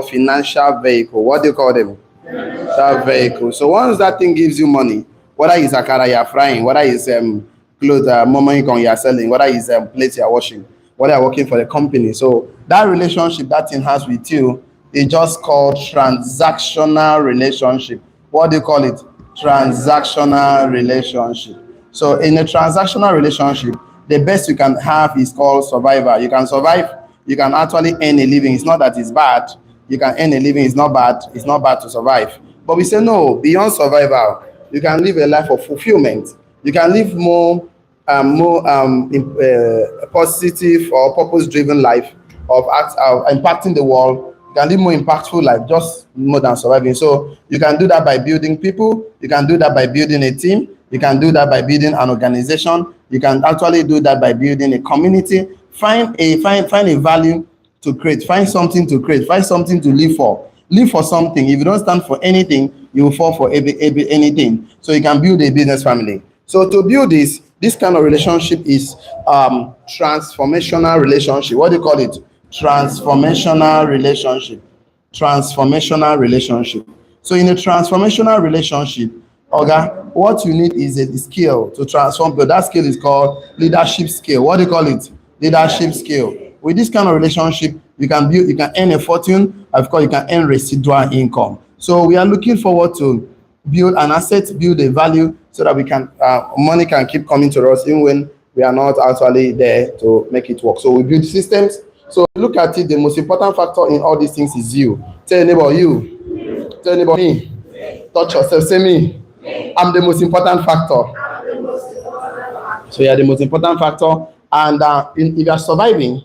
financial vehicle. What do you call them? Financial vehicle. So once that thing gives you money, whether it's akara you're frying, whether it's clothes, momo you're selling, whether it's plates you're washing, whether you're working for the company. So that relationship that thing has with you is just called transactional relationship. What do you call it? Transactional relationship. So in a transactional relationship, the best you can have is called survivor. You can survive. You can actually earn a living. It's not that it's bad. You can earn a living. It's not bad. It's not bad to survive. But we say no. Beyond survival, you can live a life of fulfillment. You can live positive or purpose-driven life of impacting the world. You can live more impactful life, just more than surviving. So you can do that by building people. You can do that by building a team. You can do that by building an organization. You can actually do that by building a community. Find a value to create. Find something to create. Find something to live for. Live for something. If you don't stand for anything, you will fall for anything. So you can build a business family. So to build this kind of relationship is transformational relationship. What do you call it? Transformational relationship. Transformational relationship. So in a transformational relationship, Oga, what you need is a skill to transform, but that skill is called leadership skill. What do you call it? Leadership skill. With this kind of relationship, you can earn a fortune. Of course, you can earn residual income. So we are looking forward to build an asset, build a value, so that we can money can keep coming to us even when we are not actually there to make it work. So we build systems. So look at it. The most important factor in all these things is you. Tell your neighbor you. Tell your neighbor me. Touch yourself. Say me. I'm the most important factor. So you are the most important factor. And if you are surviving,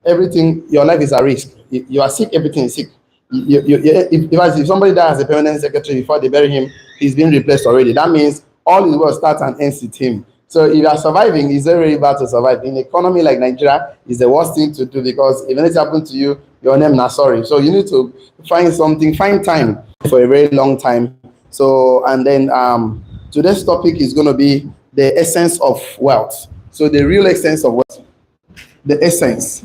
everything, your life is at risk. If you are sick, everything is sick. If somebody dies as a permanent secretary before they bury him, he's been replaced already. That means all his work starts and ends with him. So if you are surviving, it's very, very bad to survive. In an economy like Nigeria, it's the worst thing to do, because if anything happens to you, your name not sorry. So you need to find time for a very long time. So, and then today's topic is going to be the essence of wealth. So the real essence of wealth, the essence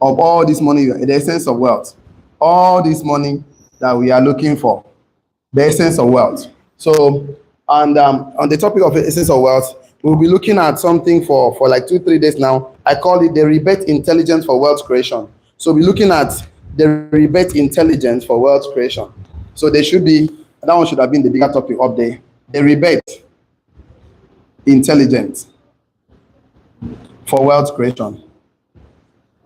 of all this money, the essence of wealth, all this money that we are looking for, the essence of wealth. So, and on the topic of the essence of wealth, we'll be looking at something for like 2-3 days now. I call it the rebate intelligence for wealth creation. So we're looking at the rebate intelligence for wealth creation. So there should be, that one should have been the bigger topic up there. The rebate intelligence for wealth creation.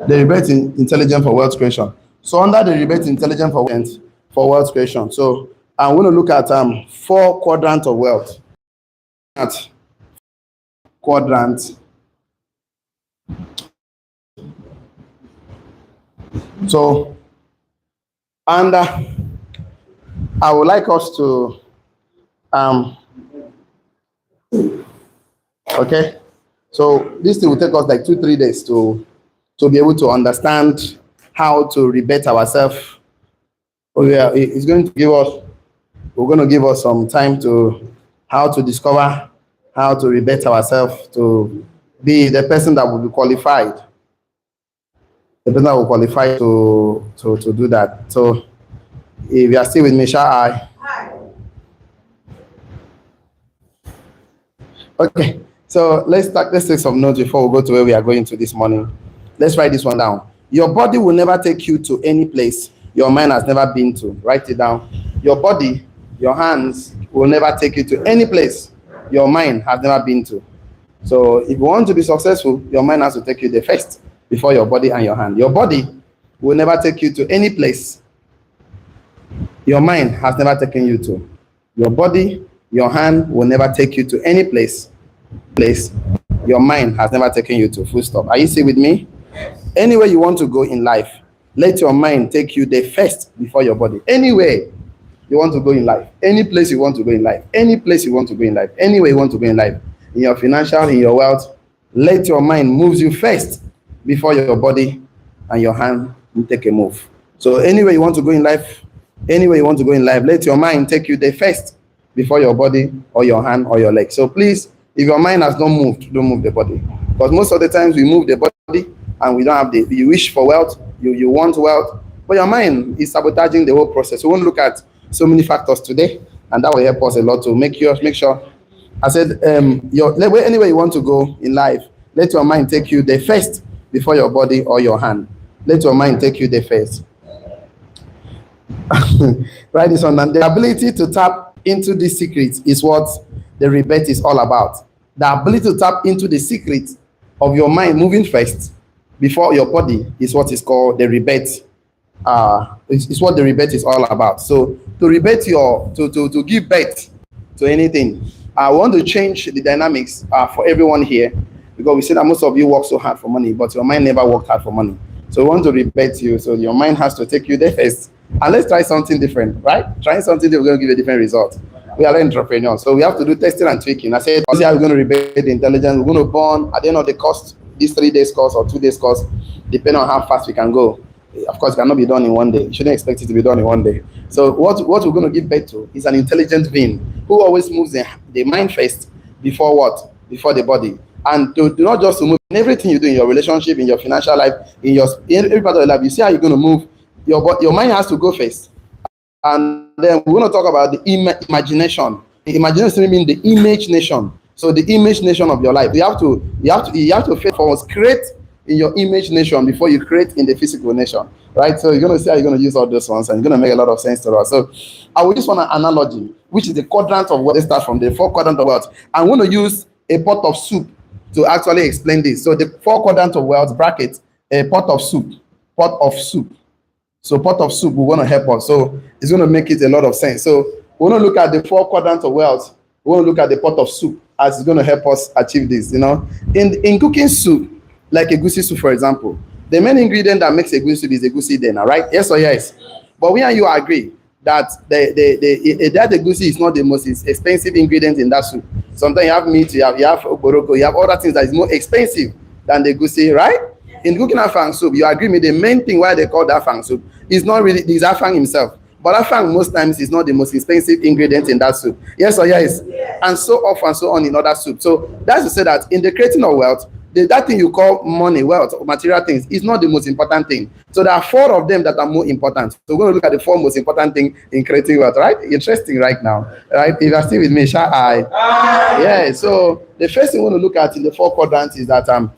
The rebate intelligence for wealth creation. So under the rebate intelligence for wealth creation, so I'm going to look at 4 quadrants of wealth. At quadrant. So, and I would like us to okay. So this thing will take us like 2-3 days to be able to understand how to rebate ourselves. It's going to give us, we're going to give us some time to how to discover how to rebate ourselves to be the person that will be qualified. The person that will qualify to do that. So if you are still with me, shall I? Okay. So let's take some notes before we go to where we are going to this morning. Let's write this one down. Your body will never take you to any place your mind has never been to. Write it down. Your body, your hands will never take you to any place your mind has never been to. So if you want to be successful, your mind has to take you there first before your body and your hand. Your body will never take you to any place your mind has never taken you to. Your body, your hand will never take you to any place your mind has never taken you to. Full stop. Are you still with me? Anywhere you want to go in life, let your mind take you there first before your body. Anywhere you want to go in life, any place you want to go in life, any place you want to go in life, anywhere you want to go in life, in your financial, in your wealth, let your mind move you first before your body and your hand will take a move. So anywhere you want to go in life, let your mind take you there first before your body or your hand or your leg. So please, if your mind has not moved, don't move the body. Because most of the times we move the body and we don't have you wish for wealth, you want wealth, but your mind is sabotaging the whole process. We won't look at so many factors today, and that will help us a lot to make sure. I said, anywhere you want to go in life, let your mind take you there first before your body or your hand. Let your mind take you there first. Write this one down. The ability to tap into the secret is what the rebate is all about. The ability to tap into the secret of your mind moving first before your body is what is called the rebate. It's what the rebate is all about. So to rebate to give birth to anything, I want to change the dynamics for everyone here, because we see that most of you work so hard for money, but your mind never worked hard for money. So we want to rebate you. So your mind has to take you there first. And let's try something different, right? Trying something that we're going to give a different result. We are entrepreneurs, so we have to do testing and tweaking. I said, how we're going to rebate the intelligence. We're going to burn at the end of the course, this 3 days course or 2 days course, depending on how fast we can go. Of course, it cannot be done in one day. You shouldn't expect it to be done in one day. So what we're going to give birth to is an intelligent being who always moves the mind first before what? Before the body. And do not just to move in everything you do in your relationship, in your financial life, in every part of your life. You see how you're going to move. Your mind has to go first. And then we're going to talk about the imagination. The imagination means the image nation. So the image nation of your life. You have to first create in your image nation before you create in the physical nation, right? So you're going to see how you're going to use all those ones, and it's going to make a lot of sense to us. So I will use one analogy, which is the quadrant of wealth. Let's start from the 4 quadrant of wealth. I'm going to use a pot of soup to actually explain this. So the 4 quadrant of wealth bracket, a pot of soup. So pot of soup will want to help us. So it's going to make it a lot of sense. So we're going to look at the 4 quadrants of wealth. We're going to look at the pot of soup as it's going to help us achieve this. In cooking soup, like egusi soup, for example, the main ingredient that makes egusi soup is egusi dena, right? Yes or yes? But we and you agree that that egusi is not the most expensive ingredient in that soup. Sometimes you have meat, you have oboroko, you have other things that is more expensive than the egusi, right? In cooking afang soup, you agree with the main thing why they call that afang soup is not really the afang himself, but afang most times is not the most expensive ingredient in that soup. Yes or yes? Yes. And so off and so on in other soup. So that's to say that in the creating of wealth, that thing you call money, wealth, or material things is not the most important thing. So there are 4 of them that are more important. So we're going to look at the 4 most important things in creating wealth, right? Interesting right now, right? If you're still with me, shall I? Yeah. So the first thing we want to look at in the 4 quadrants is that I'm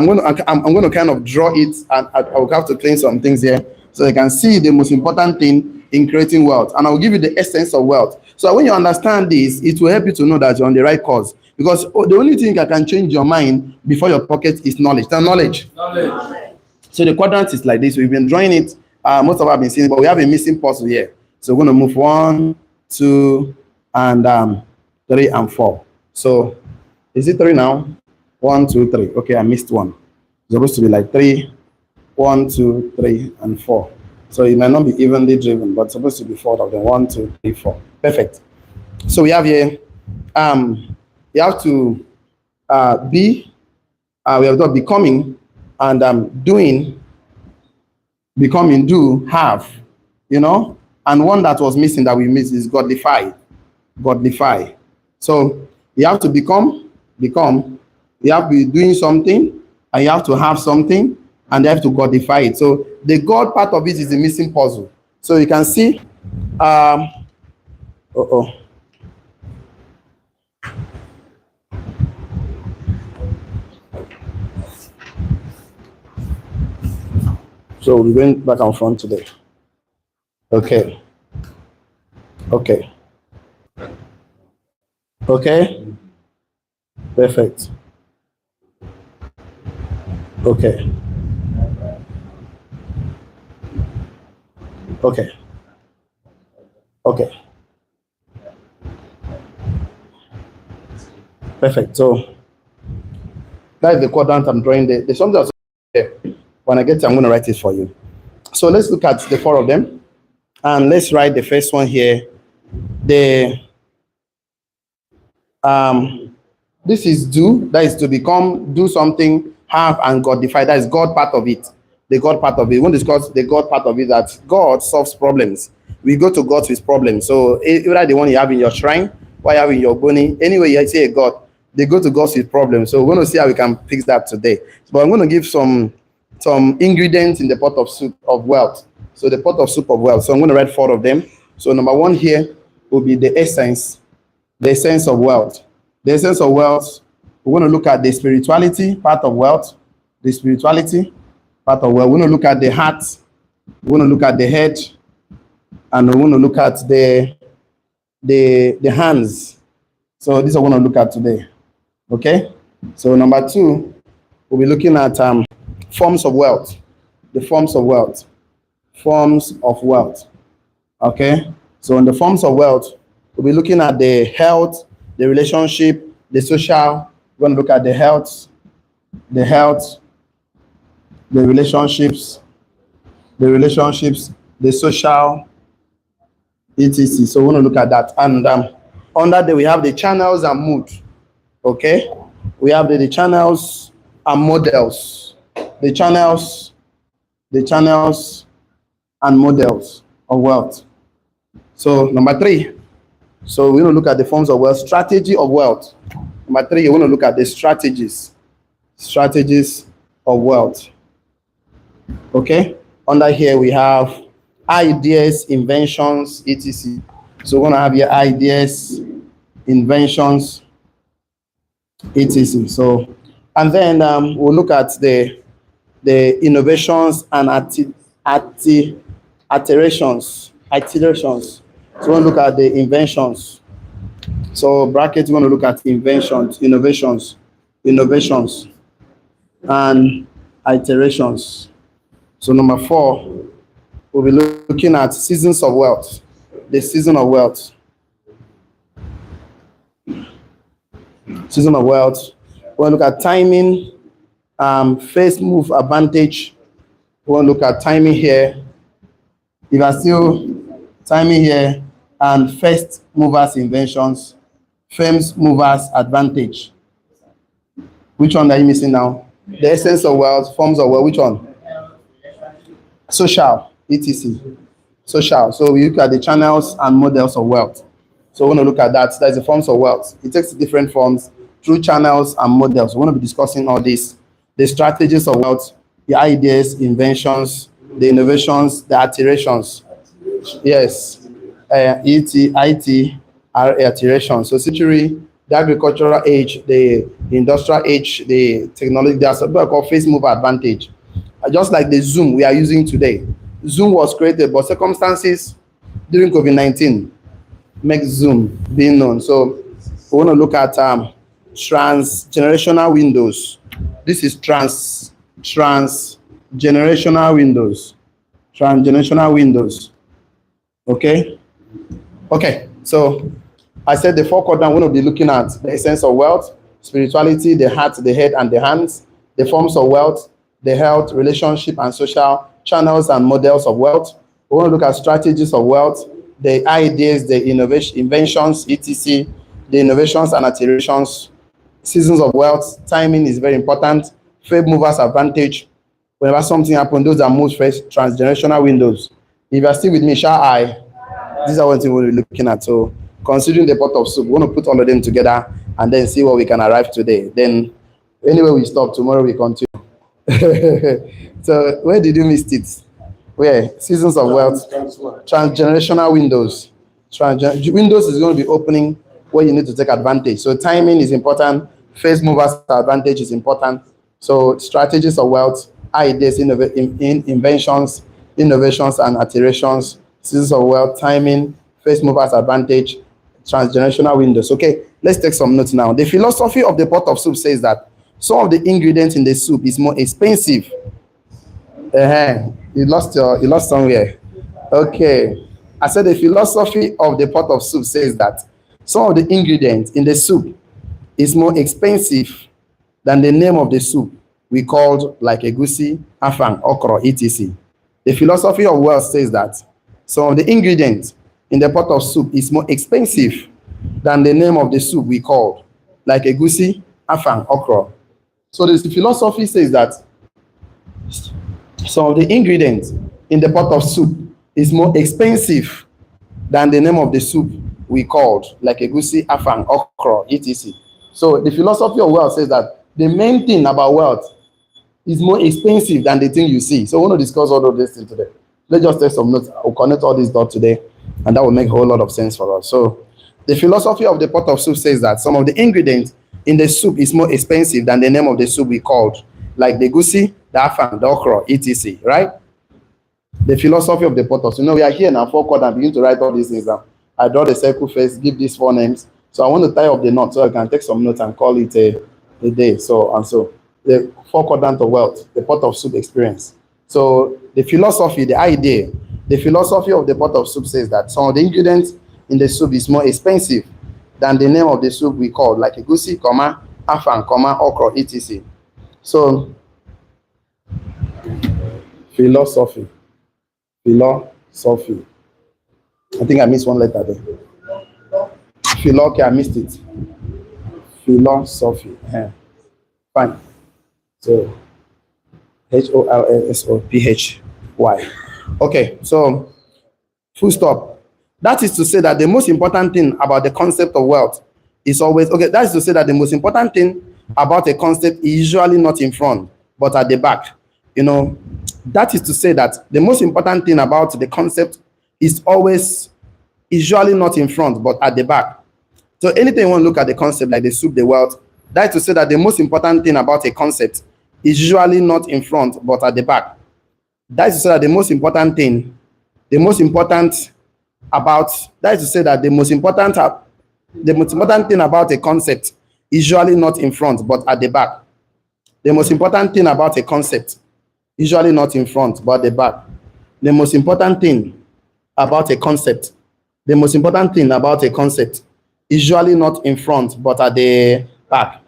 going to kind of draw it, and I will have to clean some things here so you can see the most important thing in creating wealth. And I will give you the essence of wealth. So when you understand this, it will help you to know that you're on the right course. Because the only thing that can change your mind before your pocket is knowledge. The knowledge. So the quadrant is like this. We've been drawing it. Most of us have been seeing it, but we have a missing puzzle here. So we're going to move 1, 2, and 3 and 4. So is it 3 now? 1, 2, 3. Okay, I missed one. It's supposed to be like 3, 1, 2, 3, and 4. So it might not be evenly driven, but it's supposed to be 4 of them. 1, 2, 3, 4. Perfect. So we have here, you have to we have got becoming and doing, becoming, do, have, and one that was missing that we missed is godlify. So you have to become, you have to be doing something, and you have to have something, and you have to godify it. So the God part of it is the missing puzzle. So you can see, so we're going back and front today. Okay. Perfect. Okay. Perfect. So that is the quadrant I'm drawing. There's something else here. When I get to, I'm going to write it for you. So let's look at the 4 of them. And let's write the first one here. This is do. That is to become, do something, have, and godify. That is God part of it. The God part of it. We won't discuss the God part of it, that God solves problems. We go to God with problems. So either the one you have in your shrine, or you have in your boni, anyway you say God, they go to God with problems. So we're going to see how we can fix that today. But I'm going to give some ingredients in the pot of soup of wealth. So the pot of soup of wealth. So I'm going to write 4 of them. So number 1 here will be the essence of wealth. The essence of wealth, we're going to look at the spirituality part of wealth, the spirituality part of wealth. We're going to look at the heart, we're going to look at the head, and we're going to look at the hands. So this is what we're going to look at today. Okay? So number 2, we'll be looking at forms of wealth. The forms of wealth. Forms of wealth. Okay? So in the forms of wealth, we'll be looking at the health, the relationship, the social. We're going to look at the health, the relationships, the social, etc. So we're going to look at that. And under there, we have the channels and mood. Okay? We have the channels and models. The channels and models of wealth. So number 3. So we're going to look at the forms of wealth, strategy of wealth. Number 3, we're going to look at the strategies of wealth. Okay? Under here, we have ideas, inventions, etc. So we're going to have your ideas, inventions, etc. So, and then we'll look at the innovations and iterations. So we'll look at the inventions. So brackets, we're going to look at inventions, innovations, and iterations. So number 4, we'll be looking at seasons of wealth. The season of wealth. Season of wealth. We'll look at timing, first move advantage. We'll look at timing here. If I still timing here and first movers inventions, first movers advantage. Which one are you missing now? The essence of wealth, forms of wealth, which one? Social, etc. Social. So we look at the channels and models of wealth. So we're going to look at that. That's the forms of wealth. It takes different forms through channels and models. We're going to be discussing all this. The strategies of wealth, the ideas, inventions, the innovations, the iterations. Yes. Iterations. So century, the agricultural age, the industrial age, the technology, there's a book called first mover advantage. Just like the Zoom we are using today. Zoom was created, but circumstances during COVID-19 make Zoom being known. So we want to look at transgenerational windows. This is transgenerational windows. Transgenerational windows. Okay? Okay, so I said the 4 quadrants, we're going to be looking at the essence of wealth, spirituality, the heart, the head, and the hands, the forms of wealth, the health, relationship, and social channels and models of wealth. We want to look at strategies of wealth, the ideas, the inventions, etc., the innovations and iterations, seasons of wealth. Timing is very important. First movers advantage. Whenever something happens, those are most first transgenerational windows. If you are still with me, shall I? These are what we'll be looking at. So considering the pot of soup, we want to put all of them together and then see where we can arrive today. Then anyway we stop, tomorrow we continue. So where did you miss it? Where? Seasons of wealth, transgenerational windows. Windows is going to be opening where you need to take advantage. So timing is important. First movers advantage is important. So strategies of wealth, ideas, inventions, innovations, and iterations. Seasons of wealth, timing, first movers advantage, transgenerational windows. Okay, let's take some notes now. The philosophy of the pot of soup says that some of the ingredients in the soup is more expensive. You lost somewhere. Okay, I said the philosophy of the pot of soup says that some of the ingredients in the soup is more expensive than the name of the soup we called like egusi, afang, okra, etc. The philosophy of wealth says that some of the ingredients in the pot of soup is more expensive than the name of the soup we called like egusi, afang, okra. So the philosophy says that some of the ingredients in the pot of soup is more expensive than the name of the soup we called like egusi, afang, okra, etc. So the philosophy of wealth says that the main thing about wealth is more expensive than the thing you see. So we want to discuss all of this things today. Let's just take some notes. We'll connect all these dots today, and that will make a whole lot of sense for us. So, the philosophy of the pot of soup says that some of the ingredients in the soup is more expensive than the name of the soup we called, like the gusi, the afang, the okra, etc. Right? The philosophy of the pot of soup. We are here now, 4 quadrant, begin to write all these things down. I draw the circle first, give these 4 names. So I want to tie up the knot so I can take some notes and call it a day. So the 4 quadrant of wealth, the pot of soup experience. So the philosophy, the idea, the philosophy of the pot of soup says that some of the ingredients in the soup is more expensive than the name of the soup we call, like egusi, afang, okra, etc. So philosophy. I think I missed one letter there. Okay, I missed it. Philosophy. Fine. So HOLSOPHY. Okay, so full stop. That is to say that the most important thing about the concept of wealth is always, okay, that is to say that the most important thing about a concept is usually not in front, but at the back. That is to say that the most important thing about the concept is always usually not in front, but at the back. So anything you want to look at the concept, like the soup, the wealth, that is to say that the most important thing about a concept is usually not in front, but at the back. That is to say that the most important thing about a concept is usually not in front, but at the back. The most important thing about a concept, usually not in front, but at the back. The most important thing about a concept, usually not in front, but at the back.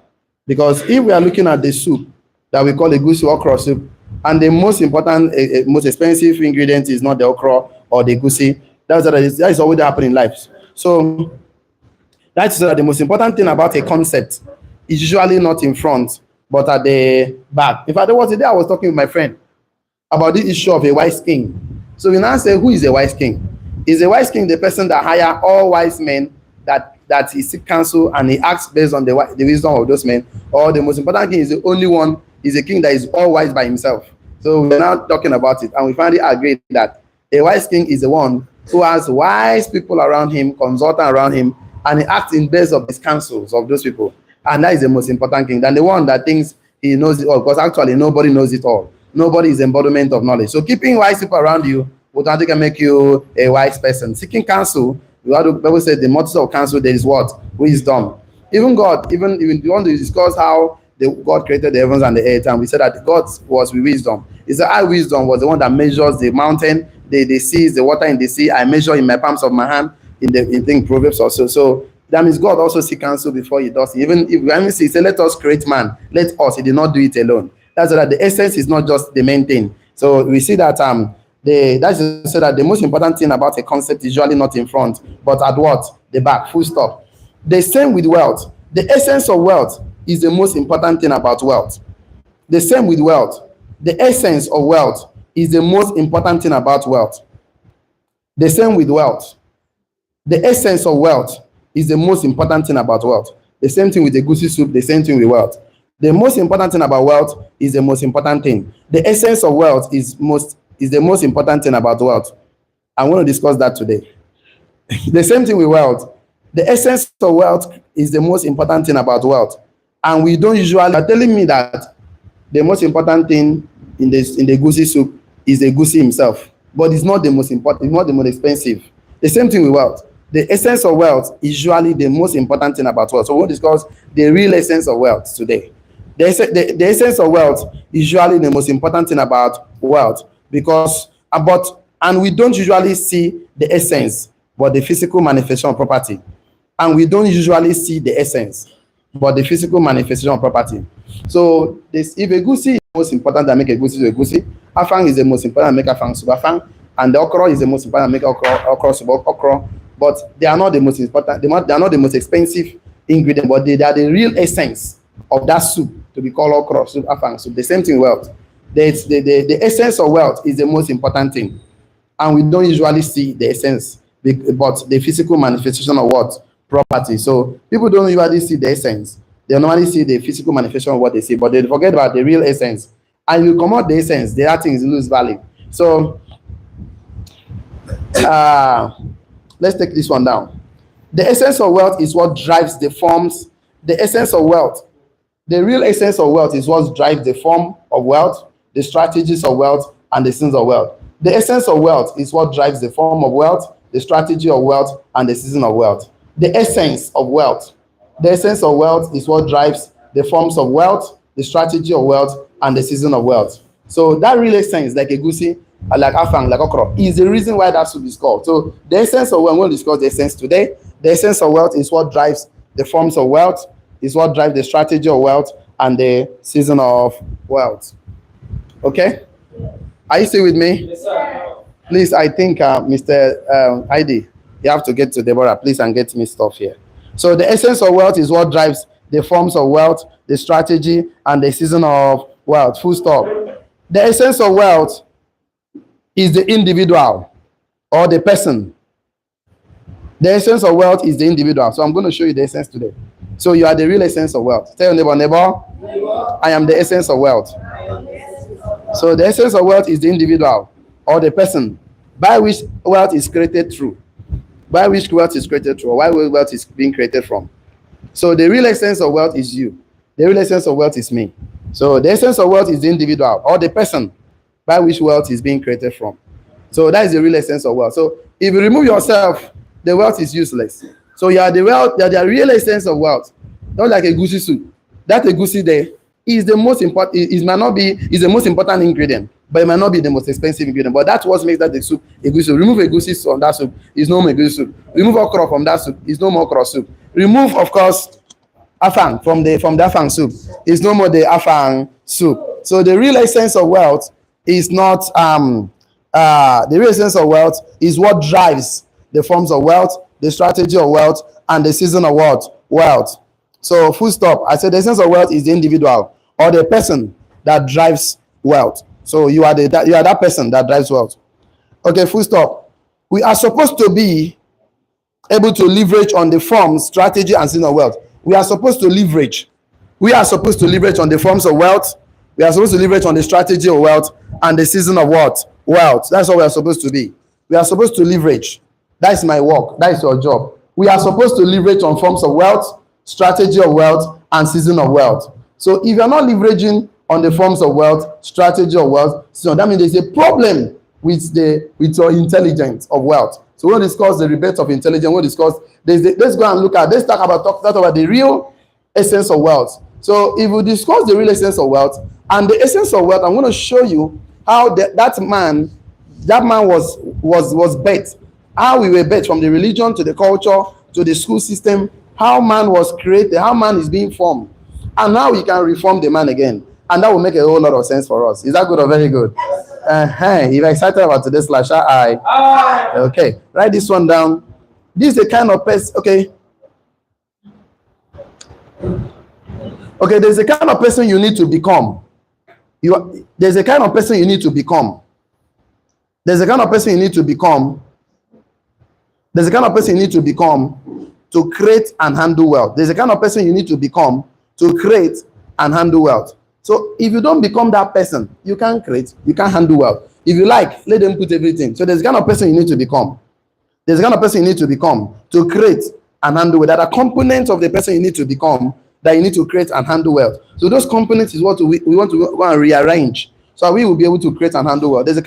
Because if we are looking at the soup that we call a egusi okra soup, and the most important, most expensive ingredient is not the okra or the egusi, that is always happening in life. So that's the most important thing about a concept is usually not in front, but at the back. In fact, there was a day I was talking with my friend about the issue of a wise king. So we now say, who is a wise king? Is a wise king the person that hire all wise men that he seek counsel and he acts based on the wisdom of those men? Or the most important king is the only one, is a king that is all wise by himself? So we're now talking about it, and we finally agreed that a wise king is the one who has wise people around him, consultants around him, and he acts in base of his counsels of those people. And that is the most important king than the one that thinks he knows it all, because actually nobody knows it all. Nobody is embodiment of knowledge. So keeping wise people around you will automatically make you a wise person. Seeking counsel, the Bible says the multitude of counsel, there is what? Wisdom. Even God, even you want to discuss how God created the heavens and the earth, and we said that God was with wisdom. He said, I, wisdom, was the one that measures the mountain, the seas, the water in the sea. I measure in my palms of my hand, in Proverbs also. So that means God also seeks counsel before he does it. Even if he said, let us create man, let us, he did not do it alone. That's that the essence is not just the main thing. So we see that that's to say that the most important thing about a concept is usually not in front, but at what? The back, full stop. The same with wealth. The essence of wealth is the most important thing about wealth. The same with wealth. The essence of wealth is the most important thing about wealth. The same with wealth. The essence of wealth is the most important thing about wealth. The same thing with the goosey soup, the same thing with wealth. The most important thing about wealth is the most important thing. The essence of wealth is the most important thing about wealth. I want to discuss that today. The same thing with wealth. The essence of wealth is the most important thing about wealth. And we don't usually are telling me that the most important thing in the goosey soup is the goosey himself. But it's not the most important, it's not the most expensive. The same thing with wealth. The essence of wealth is usually the most important thing about wealth. So we'll discuss the real essence of wealth today. The essence of wealth is usually the most important thing about wealth, and we don't usually see the essence, but the physical manifestation of property. And we don't usually see the essence, but the physical manifestation of property. So if a goosey is the most important that make a goosey to a goosey, afang is the most important that make afang sub afang, and the okra is the most important that make okra sub okra. But they are not the most important. They are not the most expensive ingredient, but they are the real essence of that soup to be called okra soup, afang soup. The same thing with wealth. The essence of wealth is the most important thing, and we don't usually see the essence, but the physical manifestation of what? Property. So people don't usually see the essence. They normally see the physical manifestation of what they see, but they forget about the real essence. And you come out the essence, the other things lose value. So Let's take this one down. The essence of wealth is what drives the forms. The essence of wealth, the real essence of wealth is what drives the form of wealth, the strategies of wealth, and the sins of wealth. The essence of wealth is what drives the form of wealth, the strategy of wealth, and the season of wealth. The essence of wealth. The essence of wealth is what drives the forms of wealth, the strategy of wealth, and the season of wealth. So that real essence, like a goosey, like afang, like okra, is the reason why that should be called. So the essence of wealth, we'll discuss the essence today. The essence of wealth is what drives the forms of wealth, is what drives the strategy of wealth, and the season of wealth. Okay? Are you still with me? Yes, sir. Please, I think Mr. ID, you have to get to Deborah, please, and get me stuff here. So the essence of wealth is what drives the forms of wealth, the strategy, and the season of wealth. Full stop. The essence of wealth is the individual or the person. The essence of wealth is the individual. So I'm going to show you the essence today. So you are the real essence of wealth. Tell your neighbor, I am the essence of wealth. So the essence of wealth is the individual or the person by which wealth is created through. By which wealth is created through, or why wealth is being created from. So the real essence of wealth is you. The real essence of wealth is me. So the essence of wealth is the individual or the person by which wealth is being created from. So that is the real essence of wealth. So if you remove yourself, the wealth is useless. So you are the wealth, you are the real essence of wealth. Not like a goosey soup. That a goosey there is the most important. It might not be is the most important ingredient, but it might not be the most expensive ingredient. But that's what makes that the soup a goosey soup. Remove a goosey from that soup, is no more goosey soup. Remove okra from that soup, is no more okra soup. Remove, of course, afang from the afang soup, is no more the afang soup. So the real essence of wealth is not the real essence of wealth is what drives the forms of wealth, the strategy of wealth, and the season of what? Wealth. So full stop. I said the essence of wealth is the individual or the person that drives wealth. So you are that person that drives wealth. Okay, full stop. We are supposed to be able to leverage on the forms, strategy, and season of wealth. We are supposed to leverage. We are supposed to leverage on the forms of wealth. We are supposed to leverage on the strategy of wealth and the season of what? Wealth. That's what we are supposed to be. We are supposed to leverage. That's my work. That is your job. We are supposed to leverage on forms of wealth, strategy of wealth, and season of wealth. So if you're not leveraging on the forms of wealth, strategy of wealth, so that means there's a problem with your intelligence of wealth. So we'll discuss the rebate of intelligence. We'll discuss let's go and let's talk about the real essence of wealth. So if we discuss the real essence of wealth and the essence of wealth, I'm going to show you how that man was bet. How we were bet from the religion to the culture to the school system, how man was created, how man is being formed, and how we can reform the man again. And that will make a whole lot of sense for us. Is that good or very good? If you're excited about today's slash, okay, write this one down. This is the kind of person, okay, there's a kind of person you need to become. There's a kind of person you need to become. There's a kind of person you need to become. There's a kind of person you need to become to create and handle wealth. There's a kind of person you need to become to create and handle wealth. So if you don't become that person, you can't create, you can't handle wealth. If you like, let them put everything. So there's a kind of person you need to become. There's a kind of person you need to become to create and handle wealth. There are components of the person you need to become that you need to create and handle wealth. So those components is what we want to go and rearrange. So we will be able to create and handle wealth. There's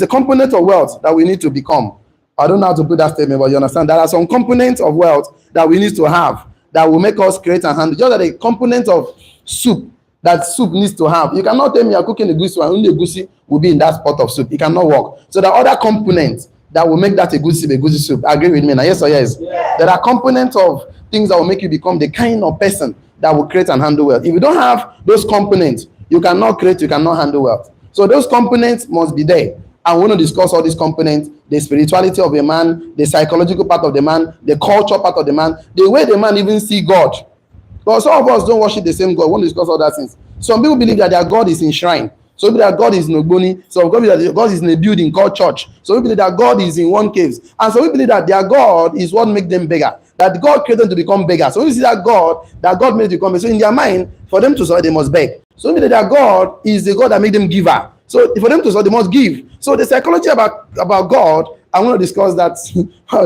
a component of wealth that we need to become. I don't know how to put that statement, but you understand. There are some components of wealth that we need to have that will make us create and handle. Just like a component of soup that soup needs to have. You cannot tell me you're cooking a goosey and only a goosey will be in that pot of soup. It cannot work. So there are other components that will make that a goosey soup. Agree with me now? Yes or yes? Yeah. There are components of things that will make you become the kind of person that will create and handle wealth. If you don't have those components, you cannot create, you cannot handle wealth. So those components must be there. I want to discuss all these components, the spirituality of a man, the psychological part of the man, the culture part of the man, the way the man even see God. Because some of us don't worship the same God. We want to discuss all that things. Some people believe that their God is in shrine. Some people believe that God is in Ogboni. Some people believe that God is in a building called church. Some people believe that God is in one cave. And some people believe that their God is what makes them beggar. That God created them to become beggars. So when you see that God made them to become beggars. So in their mind, for them to survive, they must beg. So they believe that God is the God that made them giver. So for them to solve, they must give. So the psychology about God, I want to discuss that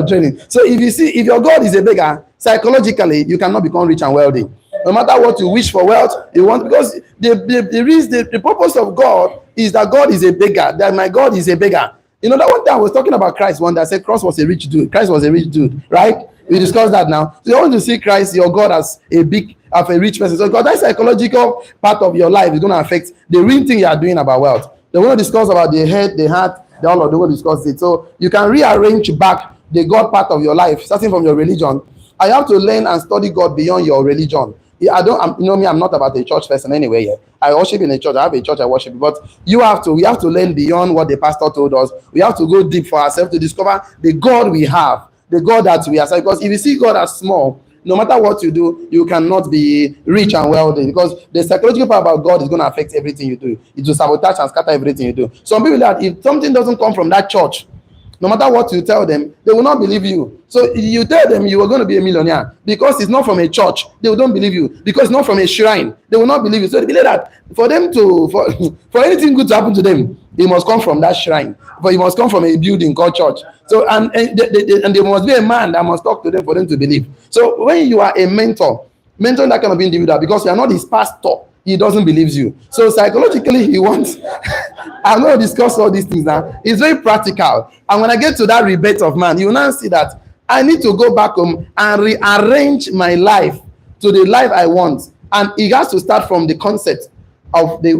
training. So if your God is a beggar, psychologically, you cannot become rich and wealthy. No matter what you wish for wealth, you want, because the purpose of God is that God is a beggar, that my God is a beggar. You know, that one time I was talking about Christ, one that said Christ was a rich dude, right? We discussed that now. So you want to see Christ, your God, as a rich person. So because that psychological part of your life is going to affect the real thing you are doing about wealth. They want to discuss about the head, the heart, the all of them will discuss it. So you can rearrange back the God part of your life, starting from your religion. I have to learn and study God beyond your religion. I'm not about a church person anyway. Yeah. I worship in a church. I have a church I worship, but we have to learn beyond what the pastor told us. We have to go deep for ourselves to discover the God we have, the God that we are. Because if you see God as small, no matter what you do, you cannot be rich and wealthy, because the psychological part about God is going to affect everything you do. It will sabotage and scatter everything you do. Some people that if something doesn't come from that church, no matter what you tell them, they will not believe you. So you tell them you are going to be a millionaire because it's not from a church, they don't believe you. Because it's not from a shrine, they will not believe you. So they believe that for for anything good to happen to them, it must come from that shrine, but it must come from a building called church. So and there must be a man that must talk to them for them to believe. So when you are a mentor that kind of individual, because you are not his pastor, he doesn't believe you. So psychologically, he wants. I'm going to discuss all these things now. It's very practical. And when I get to that rebate of man, you will now see that I need to go back home and rearrange my life to the life I want. And it has to start from the concept of the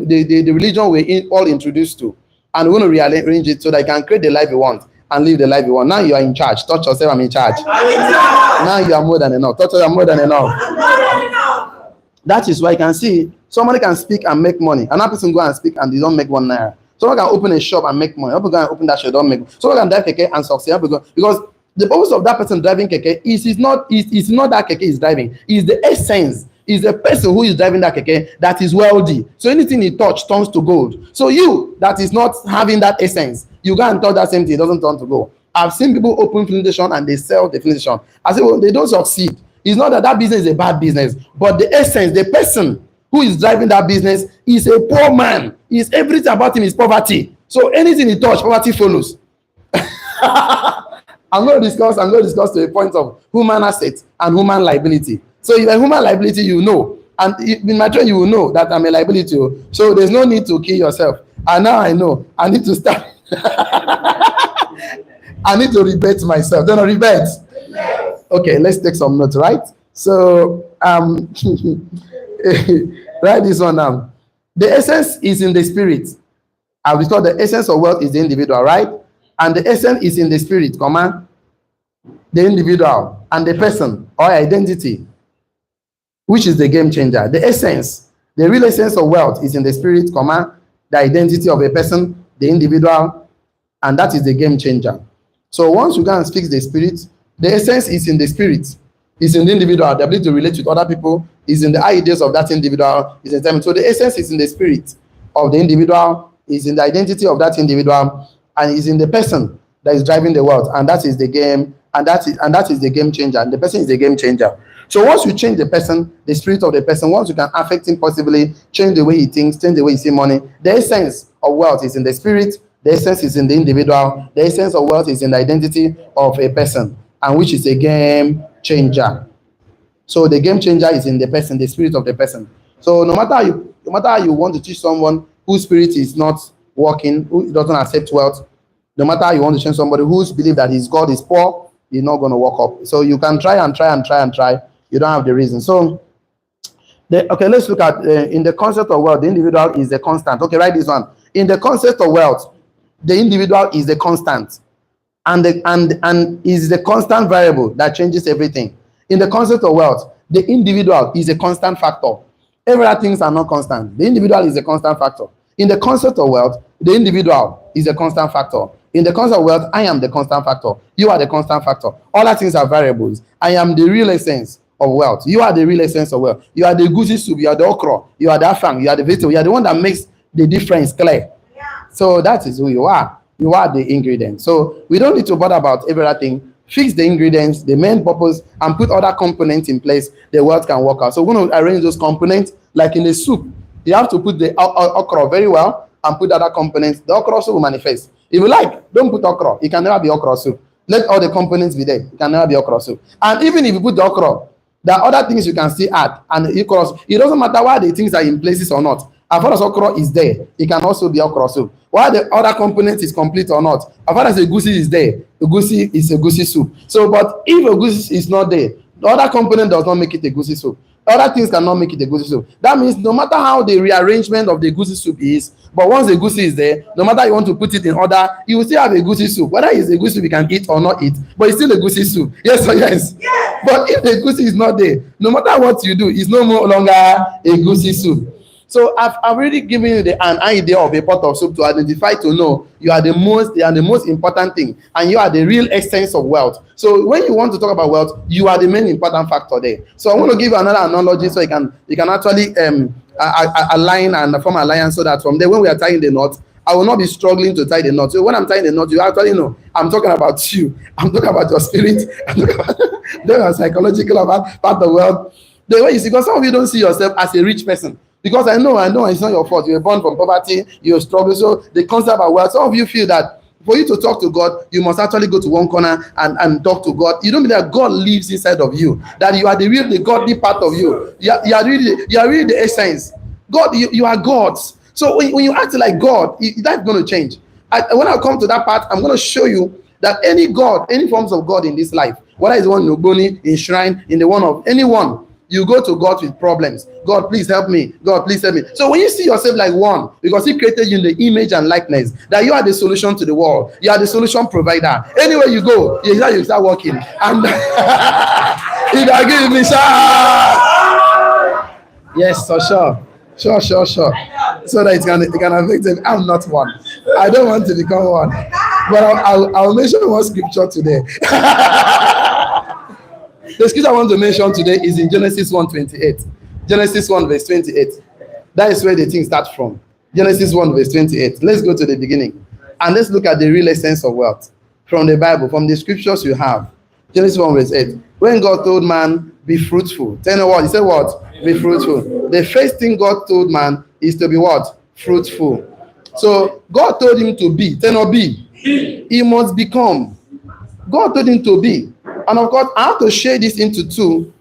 religion we're all introduced to. And we want to rearrange it so that you can create the life you want and live the life you want. Now you are in charge. Touch yourself, I'm in charge. Now you are more than enough. Touch yourself, more than enough. That is why you can see somebody can speak and make money. Another person go and speak and they don't make 1 naira. Someone can open a shop and make money. Someone can open that shop, don't make money. Someone can drive keke and succeed. Because the purpose of that person driving keke is not that keke is driving. It's the essence. Is the person who is driving that keke that is wealthy. So anything he touch turns to gold. So you that is not having that essence, you go and touch that same thing, it doesn't turn to gold. I've seen people open filling station and they sell the filling station. I say, well, they don't succeed. It's not that business is a bad business, but the essence, the person who is driving that business is a poor man. Is everything about him is poverty. So anything he touch, poverty follows. I'm going to discuss to a point of human assets and human liability. So if a human liability, you know, and in my training, you will know that I'm a liability. So there's no need to kill yourself. And now I know I need to start. I need to rebate myself. Don't I rebate? Okay, let's take some notes, right? So write this one down. The essence is in the spirit. I will call the essence of wealth is the individual, right? And the essence is in the spirit, comma, the individual and the person or identity, which is the game changer. The essence, the real essence of wealth is in the spirit, comma, the identity of a person, the individual, and that is the game changer. So once you go and fix the spirit, the essence is in the spirit, is in the individual, the ability to relate with other people, is in the ideas of that individual, is in time. So the essence is in the spirit of the individual, is in the identity of that individual, and is in the person that is driving the world, and that is the game, and that is the game changer, and the person is the game changer. So once you change the person, the spirit of the person, once you can affect him possibly, change the way he thinks, change the way he sees money, the essence of wealth is in the spirit, the essence is in the individual, the essence of wealth is in the identity of a person, and which is a game changer. So the game changer is in the person, the spirit of the person. So no matter how you want to teach someone whose spirit is not working, who doesn't accept wealth, no matter how you want to change somebody whose believe that his God is poor, he's not going to walk up. So you can try and try and try and try. You don't have the reason. So, okay, let's look at in the concept of wealth, the individual is the constant. Okay, write this one. In the concept of wealth, the individual is the constant, and is the constant variable that changes everything. In the concept of wealth, the individual is a constant factor. Every other things are not constant. The individual is a constant factor. In the concept of wealth, the individual is a constant factor. In the concept of wealth, I am the constant factor. You are the constant factor. All that things are variables. I am the real essence of wealth. You are the real essence of wealth. You are the goosey soup. You are the okra. You are the afang. You are the vegetable. You are the one that makes the difference clear. Yeah. So that is who you are. You are the ingredient. So we don't need to bother about everything. Fix the ingredients, the main purpose, and put other components in place. The wealth can work out. So we're going to arrange those components like in a soup. You have to put the okra very well, and put other components, the okra soup will manifest. If you like, don't put okra. It can never be okra soup. Let all the components be there. It can never be okra soup. And even if you put the okra, there are other things you can still add. And it doesn't matter why the things are in places or not. As far as okra is there, it can also be okra soup. Why the other component is complete or not, as far as egusi is there, egusi is egusi soup. So, but if egusi is not there, the other component does not make it egusi soup. Other things cannot make it egusi soup. That means no matter how the rearrangement of the egusi soup is, but once the egusi is there, no matter you want to put it in order, you will still have egusi soup. Whether it's egusi soup you can eat or not eat, but it's still egusi soup. Yes or yes? Yes. But if the egusi is not there, no matter what you do, it's no longer egusi soup. So I've already given you an idea of a pot of soup to identify, to know you are the most important thing, and you are the real essence of wealth. So when you want to talk about wealth, you are the main important factor there. So I want to give you another analogy so you can actually align and form alliance, so that from there when we are tying the knot, I will not be struggling to tie the knot. So when I'm tying the knot, you actually know I'm talking about you. I'm talking about your spirit. I'm talking about the psychological part of the world. The way you see, because some of you don't see yourself as a rich person. Because I know it's not your fault. You were born from poverty, you're struggling. So the concept of wealth, some of you feel that for you to talk to God, you must actually go to one corner and talk to God. You don't believe that God lives inside of you, that you are the godly part of you. You are really the essence. God, you are God's. So when you act like God, that's going to change. When I come to that part, I'm going to show you that any God, any forms of God in this life, whether it's the one in Ogboni, in Shrine, in the one of anyone, you go to God with problems. God, please help me. God, please help me. So when you see yourself like one, because he created you in the image and likeness, that you are the solution to the world. You are the solution provider. Anywhere you go, you start working. And if I give me yes, for sure. Sure. So that it can affect them. I'm not one. I don't want to become one. But I'll mention one scripture today. The scripture I want to mention today is in Genesis 1:28. Genesis 1 verse 28. That is where the thing starts from. Genesis 1 verse 28. Let's go to the beginning. And let's look at the real essence of wealth. From the Bible, from the scriptures you have. Genesis 1 verse 8. When God told man, be fruitful. Tell me what? He said what? Be fruitful. The first thing God told man is to be what? Fruitful. So God told him to be. Tell me be. He must become. God told him to be. And of course, I have to share this into two.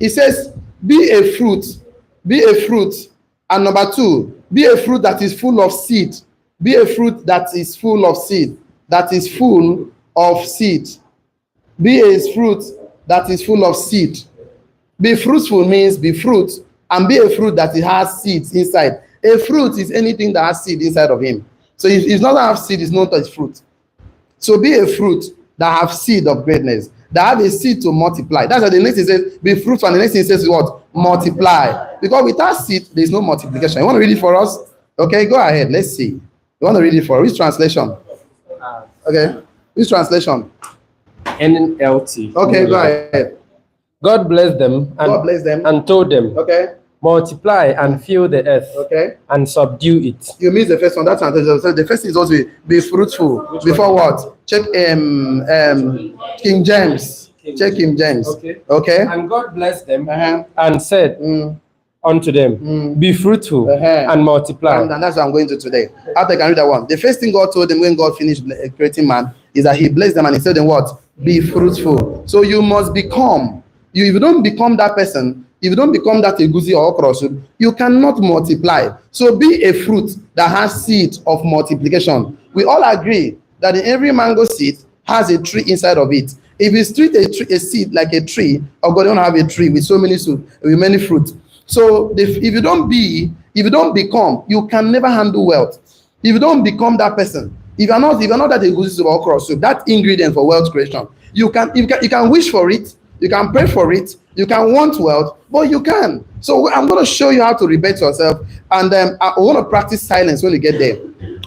It says, be a fruit. And number two, be a fruit that is full of seed. Be a fruit that is full of seed. That is full of seed. Be a fruit that is full of seed. Be fruitful means be fruit, and be a fruit that it has seeds inside. A fruit is anything that has seed inside of him. So if it's not that have seed, it's not as fruit. So be a fruit that have seed of greatness, that have a seed to multiply. That's what the next thing says, be fruitful, and the next thing says what? Multiply. Because without seed, there's no multiplication. You want to read it for us? Okay, go ahead. Let's see. You want to read it for us? Which translation? Okay. Which translation? NLT. Okay, go ahead. God blessed them and told them, okay, multiply and fill the earth, okay, and subdue it. You missed the first one. That's the first is also be fruitful. Which before one? What? Check King James. Check King James. Okay. And God blessed them and said unto them, be fruitful and multiply. And that's what I'm going to today. After I can read that one. The first thing God told them when God finished creating man is that he blessed them and he said them what? Be fruitful. So you must become. If you don't become that person, if you don't become that egusi or okra soup, you cannot multiply. So be a fruit that has seed of multiplication. We all agree that in every mango seed has a tree inside of it. If you treat a seed like a tree, or God don't have a tree with so many with many fruits. So if you don't become, you can never handle wealth. If you don't become that person, if you're not that egusi soup or okra soup, that ingredient for wealth creation, you can wish for it. You can pray for it. You can want wealth, but you can. So I'm going to show you how to rebate yourself. And I want to practice silence when you get there.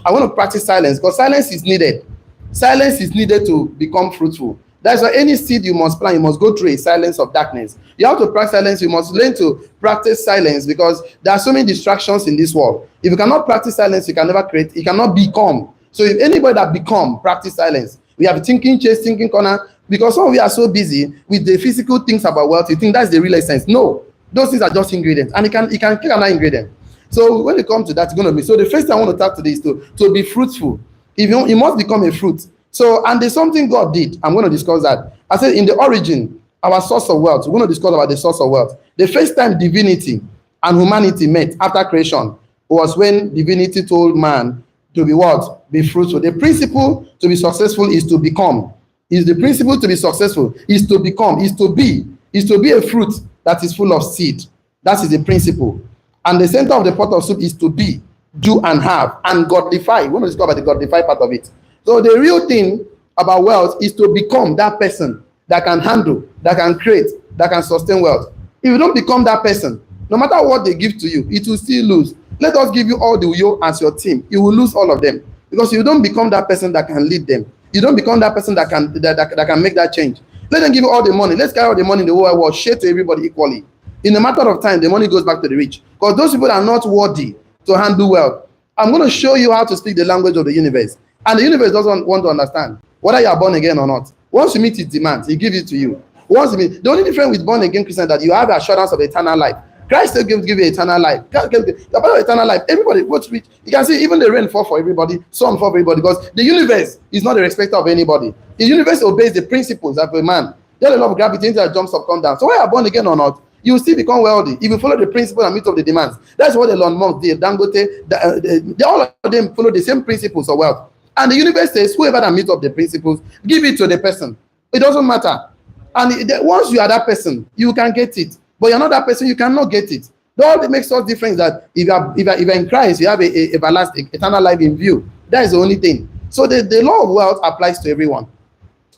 I want to practice silence because silence is needed. Silence is needed to become fruitful. That's why any seed you must plant, you must go through a silence of darkness. You have to practice silence. You must learn to practice silence because there are so many distractions in this world. If you cannot practice silence, you can never create. You cannot become. So if anybody that become, practice silence. We have thinking chase, thinking corner. Because some of you are so busy with the physical things about wealth, you think that's the real essence. No, those things are just ingredients, and it can kill another ingredient. So when it comes to that, it's going to be. So the first thing I want to talk today is to be fruitful. If you must become a fruit. So, and there's something God did. I'm going to discuss that. I said in the origin, our source of wealth. We're going to discuss about the source of wealth. The first time divinity and humanity met after creation was when divinity told man to be what? Be fruitful. The principle to be successful is to become. Is the principle to be successful is to become, is to be a fruit that is full of seed. That is the principle. And the center of the pot of soup is to be, do and have, and godify. We want to discover the godify part of it. So the real thing about wealth is to become that person that can handle, that can create, that can sustain wealth. If you don't become that person, no matter what they give to you, it will still lose. Let us give you all the yo as your team. You will lose all of them because you don't become that person that can lead them. You don't become that person that can make that change. Let them give you all the money. Let's carry all the money in the whole world, share to everybody equally. In a matter of time, the money goes back to the rich because those people are not worthy to handle wealth. I'm going to show you how to speak the language of the universe. And the universe doesn't want to understand whether you are born again or not. Once you meet its demands, he gives it to you. The only difference with born again Christian is that you have assurance of eternal life. Christ still give you eternal life. You're part of eternal life. Everybody, what's rich? You can see even the rain fall for everybody, sun fall for everybody, because the universe is not a respecter of anybody. The universe obeys the principles of a man. There's a lot of gravity, anything that jumps up, come down. So whether you're born again or not, you will still become wealthy if you follow the principle and meet up the demands. That's what Elon Musk did. Dangote, all of them follow the same principles of wealth. And the universe says, whoever that meets up the principles, give it to the person. It doesn't matter. And once you are that person, you can get it. But you're not that person, you cannot get it. All that makes us different is that if you're in Christ, you have a everlasting, eternal life in view. That is the only thing. So the law of wealth applies to everyone.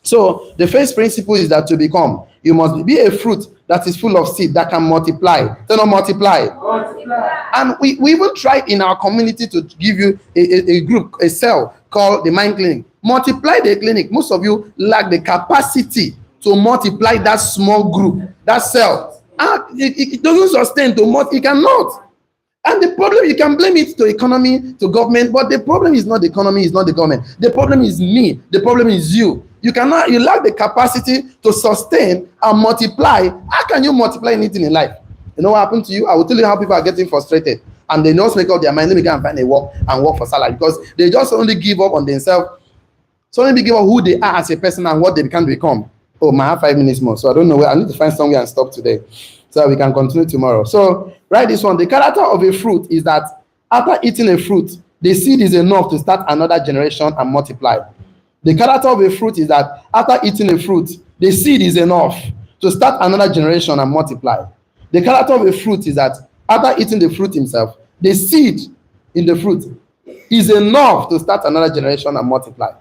So the first principle is that to become, you must be a fruit that is full of seed that can multiply. So not multiply. And we even tried in our community to give you a group, a cell called the Mind Clinic. Multiply the clinic. Most of you lack the capacity to multiply that small group, that cell. It doesn't sustain to multiply. It cannot. And the problem, you can blame it to economy, to government, but the problem is not the economy, it's not the government. The problem is me. The problem is you. You lack the capacity to sustain and multiply. How can you multiply anything in life? You know what happened to you? I will tell you how people are getting frustrated. And they just make up their mind, let me go and find a work and work for salary. Because they just only give up on themselves. So only give up who they are as a person and what they can become. Oh, I have 5 minutes more. So I don't know where. I need to find somewhere and stop today. So we can continue tomorrow. So write this one. The character of a fruit is that after eating a fruit, the seed is enough to start another generation and multiply. The character of a fruit is that after eating a fruit, the seed is enough to start another generation and multiply. The character of a fruit is that after eating the fruit himself, the seed in the fruit is enough to start another generation and multiply.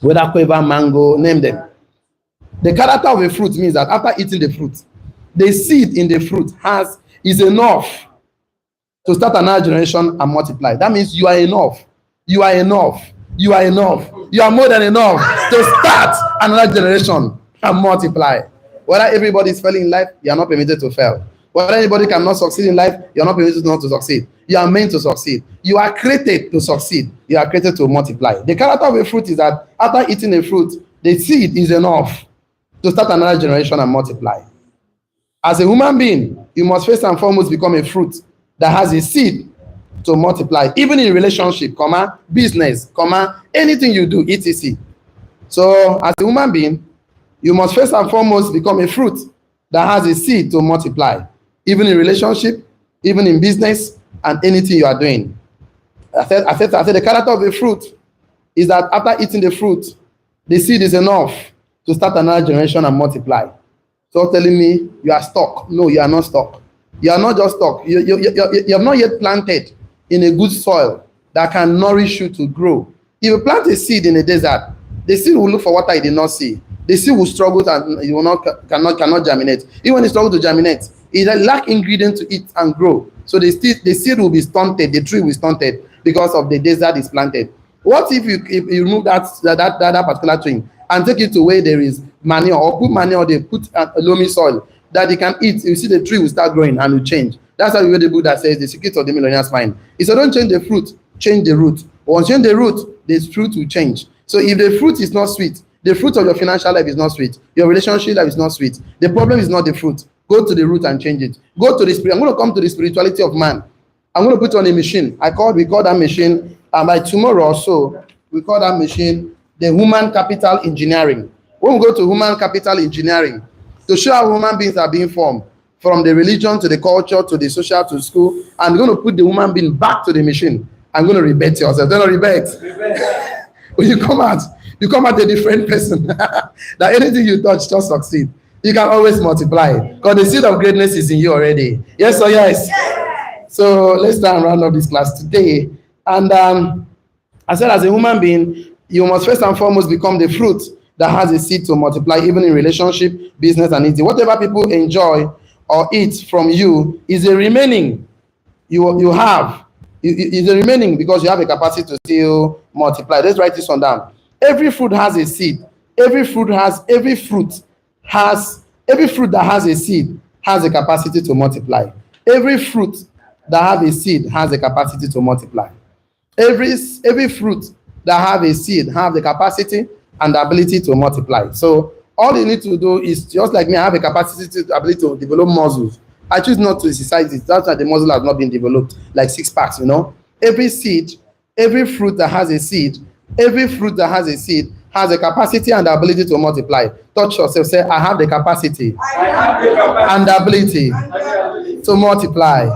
Whether quiver, mango, name them. The character of a fruit means that after eating the fruit, the seed in the fruit is enough to start another generation and multiply. That means you are enough. You are enough. You are enough. You are more than enough to start another generation and multiply. Whether everybody is failing in life, you are not permitted to fail. Whether anybody cannot succeed in life, you are not permitted not to succeed. You are meant to succeed. You are created to succeed. You are created to multiply. The character of a fruit is that after eating a fruit, the seed is enough to start another generation and multiply. As a human being, you must first and foremost become a fruit that has a seed to multiply, even in relationship, business, anything you do, etc. So as a human being, you must first and foremost become a fruit that has a seed to multiply, even in relationship, even in business, and anything you are doing. I said the character of a fruit is that after eating the fruit, the seed is enough to start another generation and multiply. So telling me you are stuck. No, you are not stuck. You are not just stuck. You have not yet planted in a good soil that can nourish you to grow. If you plant a seed in a desert, the seed will look for water it did not see. The seed will struggle and it will cannot germinate. Even when it struggles to germinate, it lack ingredients to eat and grow. So the seed will be stunted, the tree will be stunted because of the desert is planted. What if you remove that particular tree and take it to where there is manure, or put manure, they put a loamy soil that they can eat? You see the tree will start growing and will change. That's how we read the book that says the secret of the millionaire's mind. If you don't change the fruit, change the root. Once you change the root, the fruit will change. So if the fruit is not sweet, the fruit of your financial life is not sweet, your relationship life is not sweet, the problem is not the fruit. Go to the root and change it. Go to the spirit. I'm going to come to the spirituality of man. I'm going to put on a machine. We call that machine, and by tomorrow or so, we call that machine the human capital engineering. When we go to human capital engineering, to show how human beings are being formed, from the religion to the culture to the social to school, I'm going to put the human being back to the machine. I'm going to rebate yourself. Don't rebate. When you come out a different person. That anything you touch just succeed. You can always multiply because the seed of greatness is in you already. Yes or yes? So let's try and round up this class today. And I said, as a human being, you must first and foremost become the fruit that has a seed to multiply, even in relationship, business, and eating. Whatever people enjoy or eat from you is a remaining you have. Is a remaining because you have a capacity to still multiply. Let's write this one down. Every fruit has a seed. Every fruit that has a seed has a capacity to multiply. Every fruit that has a seed has a capacity to multiply. Every fruit that have a seed have the capacity and the ability to multiply. So all you need to do is, just like me, I have a capacity to ability to develop muscles. I choose not to exercise it. That's why the muscle has not been developed, like six packs, Every fruit that has a seed, has a capacity and the ability to multiply. Touch yourself, say, I have the capacity and the ability to multiply.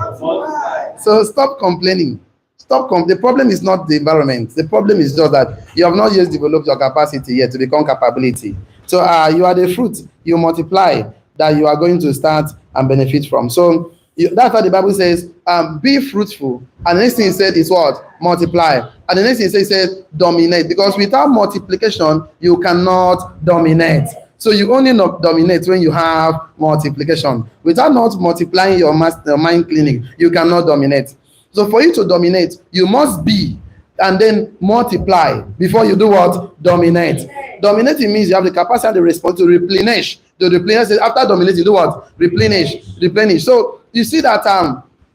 So stop complaining. The problem is not the environment. The problem is just that you have not yet developed your capacity yet to become capability. So you are the fruit you multiply that you are going to start and benefit from. So that's why the Bible says, be fruitful. And the next thing it said is what? Multiply. And the next thing it says, dominate. Because without multiplication, you cannot dominate. So you only not dominate when you have multiplication. Without not multiplying your mind clinic, you cannot dominate. So for you to dominate, you must be and then multiply before you do what? Dominate. Dominating means you have the capacity and the response to replenish. After dominating, you do what? Replenish. So you see that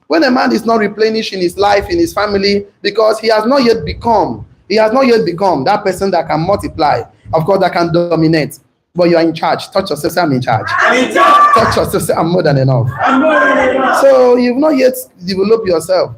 when a man is not replenishing his life, in his family, because he has not yet become that person that can multiply, of course, that can dominate. But you are in charge. Touch yourself, say, I'm in charge. Touch yourself, say, I'm more than enough. So you've not yet developed yourself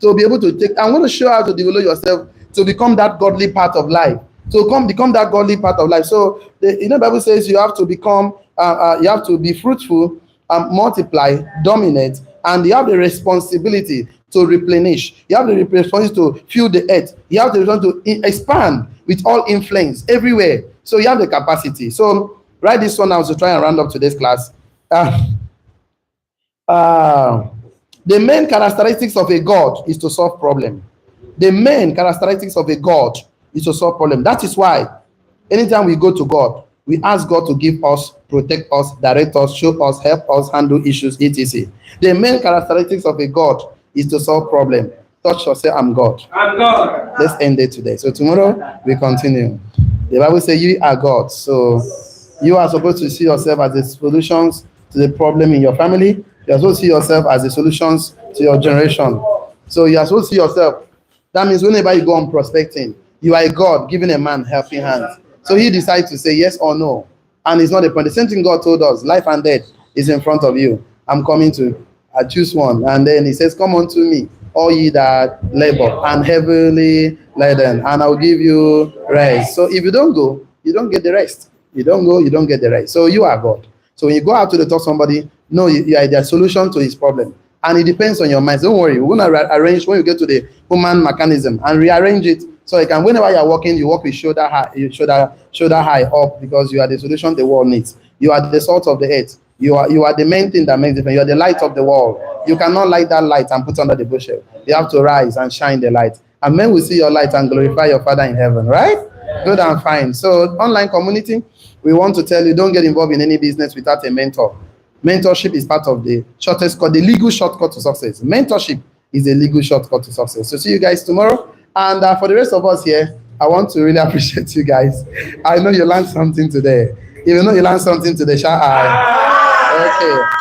to be able to take. I'm going to show you how to develop yourself to become that godly part of life. Become that godly part of life. So the Bible says you have to become, you have to be fruitful, multiply, dominate, and you have the responsibility to replenish. You have the responsibility to fill the earth. You have the responsibility to expand with all influence everywhere. So you have the capacity. So write this one out to try and round up today's class. The main characteristics of a God is to solve problem. The main characteristics of a God is to solve problem. That is why anytime we go to God, we ask God to give us, protect us, direct us, show us, help us handle issues, etc. The main characteristics of a God is to solve problem. Touch yourself, I'm God. I'm God. Let's end it today. So tomorrow we continue. The Bible says you are God. So you are supposed to see yourself as the solutions to the problem in your family. You are supposed to see yourself as the solutions to your generation. So you are supposed to see yourself. That means whenever you go on prospecting, you are a God giving a man helping hands. So he decides to say yes or no. And it's not a point. The same thing God told us, life and death is in front of you. I'm coming to choose one. And then he says, come unto me, all ye that labor and heavily laden, and I'll give you rest. So if you don't go, you don't get the rest. You don't go, you don't get the rest. So you are God. So when you go out to talk to somebody, no, you are the solution to his problem. And it depends on your mind. Don't worry. We're going to arrange when you get to the human mechanism and rearrange it so you can, whenever you're walking, you walk with shoulder high up because you are the solution the world needs. You are the salt of the earth. You are the main thing that makes difference. You are the light of the world. You cannot light that light and put under the bushel. You have to rise and shine the light. And men will see your light and glorify your Father in heaven, right? Good and fine. So online community, we want to tell you, don't get involved in any business without a mentor. Mentorship is part of the shortest cut, the legal shortcut to success. Mentorship is a legal shortcut to success. So see you guys tomorrow. And for the rest of us here, I want to really appreciate you guys. I know you learned something today. If you know you learned something today, shout out. Okay.